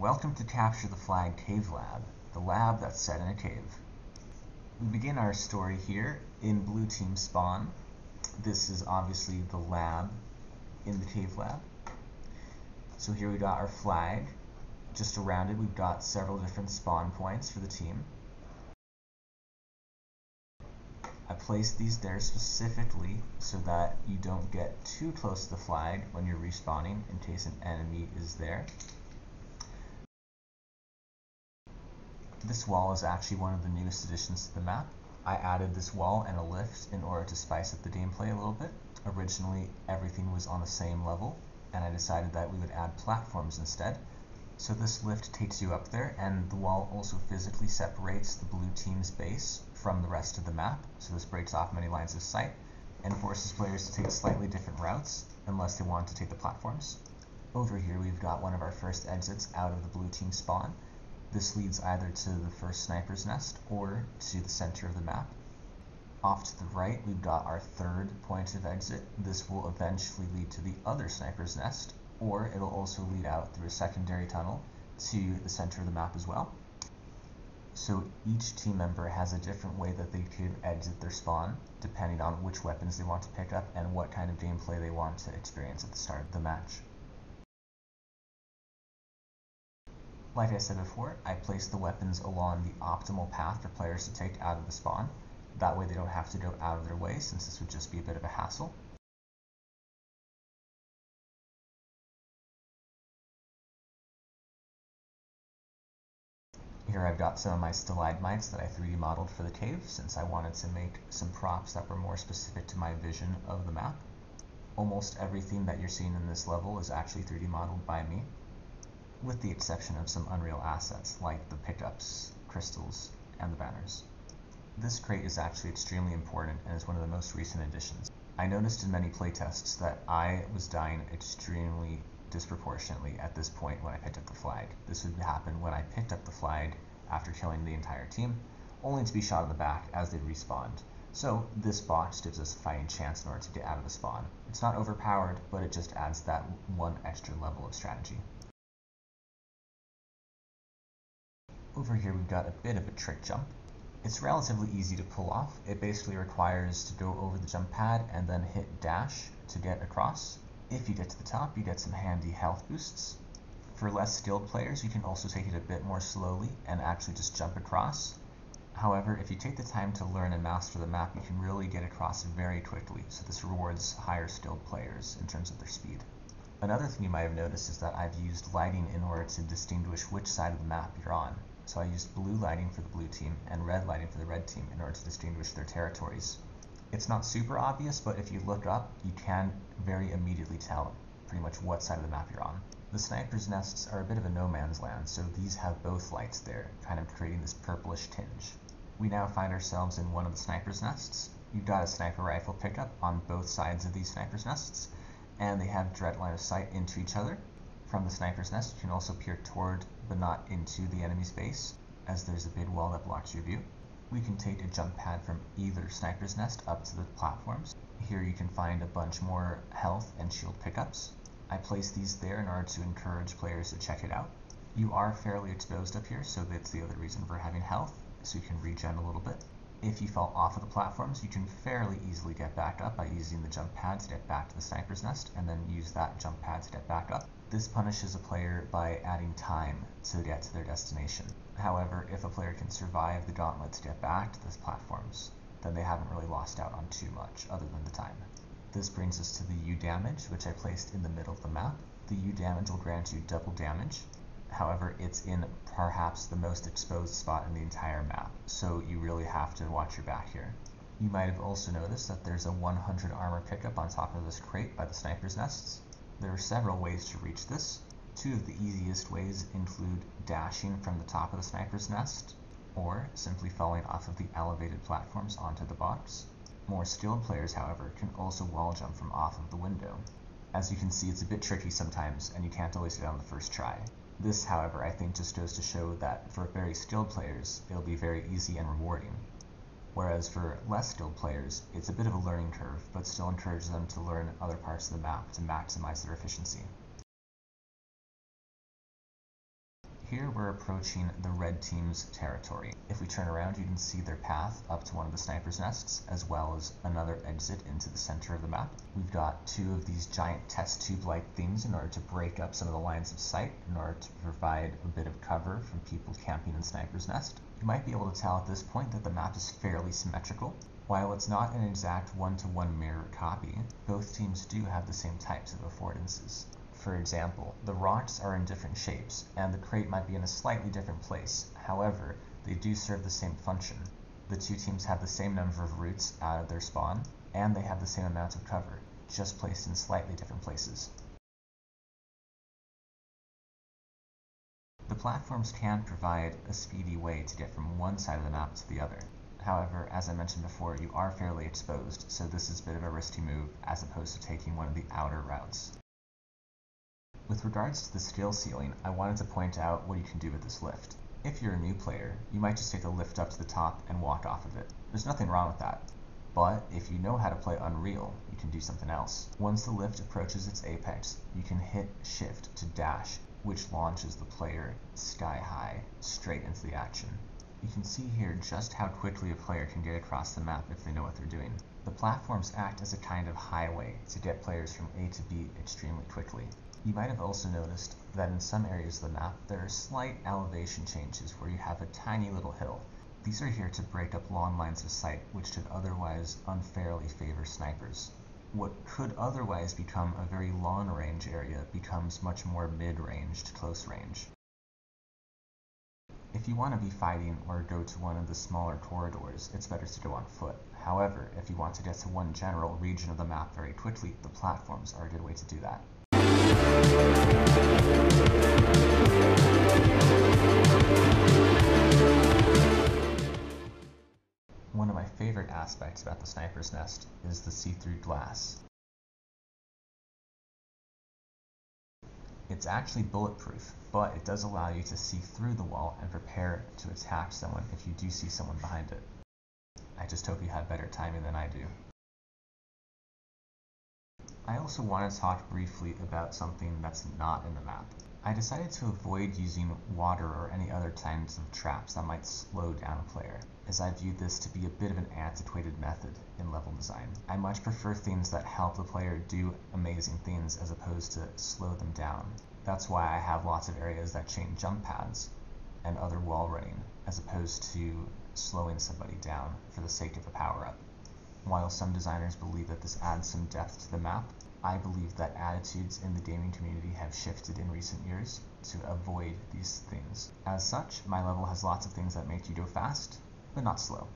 Welcome to Capture the Flag CaveLab, the lab that's set in a cave. We begin our story here in Blue Team Spawn. This is obviously the lab in the CaveLab. So here we got our flag. Just around it we've got several different spawn points for the team. I placed these there specifically so that you don't get too close to the flag when you're respawning in case an enemy is there. This wall is actually one of the newest additions to the map. I added this wall and a lift in order to spice up the gameplay a little bit. Originally everything was on the same level and I decided that we would add platforms instead. So this lift takes you up there, and the wall also physically separates the blue team's base from the rest of the map, so this breaks off many lines of sight and forces players to take slightly different routes unless they want to take the platforms. Over here we've got one of our first exits out of the blue team spawn. This leads either to the first sniper's nest or to the center of the map. Off to the right we've got our third point of exit. This will eventually lead to the other sniper's nest, or it'll also lead out through a secondary tunnel to the center of the map as well. So each team member has a different way that they could exit their spawn, depending on which weapons they want to pick up and what kind of gameplay they want to experience at the start of the match. Like I said before, I placed the weapons along the optimal path for players to take out of the spawn. That way they don't have to go out of their way, since this would just be a bit of a hassle. Here I've got some of my stalagmites that I 3D modeled for the cave, since I wanted to make some props that were more specific to my vision of the map. Almost everything that you're seeing in this level is actually 3D modeled by me, with the exception of some Unreal assets like the pickups, crystals, and the banners. This crate is actually extremely important and is one of the most recent additions. I noticed in many playtests that I was dying extremely disproportionately at this point when I picked up the flag. This would happen when I picked up the flag after killing the entire team, only to be shot in the back as they respawned. So this box gives us a fighting chance in order to get out of the spawn. It's not overpowered, but it just adds that one extra level of strategy. Over here we've got a bit of a trick jump. It's relatively easy to pull off. It basically requires to go over the jump pad and then hit dash to get across. If you get to the top, you get some handy health boosts. For less skilled players, you can also take it a bit more slowly and actually just jump across. However, if you take the time to learn and master the map, you can really get across very quickly, so this rewards higher skilled players in terms of their speed. Another thing you might have noticed is that I've used lighting in order to distinguish which side of the map you're on. So I used blue lighting for the blue team and red lighting for the red team in order to distinguish their territories. It's not super obvious, but if you look up, you can very immediately tell pretty much what side of the map you're on. The sniper's nests are a bit of a no man's land, so these have both lights there, kind of creating this purplish tinge. We now find ourselves in one of the sniper's nests. You've got a sniper rifle pickup on both sides of these sniper's nests, and they have direct line of sight into each other. From the sniper's nest, you can also peer toward, but not into the enemy's base, as there's a big wall that blocks your view. We can take a jump pad from either sniper's nest up to the platforms. Here you can find a bunch more health and shield pickups. I placed these there in order to encourage players to check it out. You are fairly exposed up here, so that's the other reason for having health, so you can regen a little bit. If you fall off of the platforms, you can fairly easily get back up by using the jump pad to get back to the sniper's nest, and then use that jump pad to get back up. This punishes a player by adding time to get to their destination. However, if a player can survive the gauntlet to get back to the platforms, then they haven't really lost out on too much other than the time. This brings us to the U damage, which I placed in the middle of the map. The U damage will grant you double damage. However, it's in perhaps the most exposed spot in the entire map, so you really have to watch your back here. You might have also noticed that there's a 100 armor pickup on top of this crate by the sniper's nests. There are several ways to reach this. Two of the easiest ways include dashing from the top of the sniper's nest, or simply falling off of the elevated platforms onto the box. More skilled players, however, can also wall jump from off of the window. As you can see, it's a bit tricky sometimes, and you can't always get on the first try. This, however, I think just goes to show that for very skilled players, it'll be very easy and rewarding. Whereas for less skilled players, it's a bit of a learning curve, but still encourages them to learn other parts of the map to maximize their efficiency. here we're approaching the red team's territory. If we turn around, you can see their path up to one of the sniper's nests, as well as another exit into the center of the map. We've got two of these giant test tube-like things in order to break up some of the lines of sight, in order to provide a bit of cover from people camping in sniper's nest. You might be able to tell at this point that the map is fairly symmetrical. While it's not an exact one-to-one mirror copy, both teams do have the same types of affordances. For example, the rocks are in different shapes, and the crate might be in a slightly different place. However, they do serve the same function. The two teams have the same number of routes out of their spawn, and they have the same amount of cover, just placed in slightly different places. The platforms can provide a speedy way to get from one side of the map to the other. However, as I mentioned before, you are fairly exposed, so this is a bit of a risky move as opposed to taking one of the outer routes. With regards to the skill ceiling, I wanted to point out what you can do with this lift. If you're a new player, you might just take the lift up to the top and walk off of it. There's nothing wrong with that. But if you know how to play Unreal, you can do something else. Once the lift approaches its apex, you can hit shift to dash, which launches the player sky high, straight into the action. You can see here just how quickly a player can get across the map if they know what they're doing. The platforms act as a kind of highway to get players from A to B extremely quickly. You might have also noticed that in some areas of the map there are slight elevation changes where you have a tiny little hill. These are here to break up long lines of sight which should otherwise unfairly favor snipers. What could otherwise become a very long range area becomes much more mid-range to close range. If you want to be fighting or go to one of the smaller corridors, it's better to go on foot. However, if you want to get to one general region of the map very quickly, the platforms are a good way to do that. One of my favorite aspects about the sniper's nest is the see-through glass. It's actually bulletproof, but it does allow you to see through the wall and prepare to attack someone if you do see someone behind it. I just hope you have better timing than I do. I also want to talk briefly about something that's not in the map. I decided to avoid using water or any other kinds of traps that might slow down a player, as I view this to be a bit of an antiquated method in level design. I much prefer things that help the player do amazing things as opposed to slow them down. That's why I have lots of areas that chain jump pads and other wall running, as opposed to slowing somebody down for the sake of a power-up. While some designers believe that this adds some depth to the map, I believe that attitudes in the gaming community have shifted in recent years to avoid these things. As such, my level has lots of things that make you go fast, but not slow.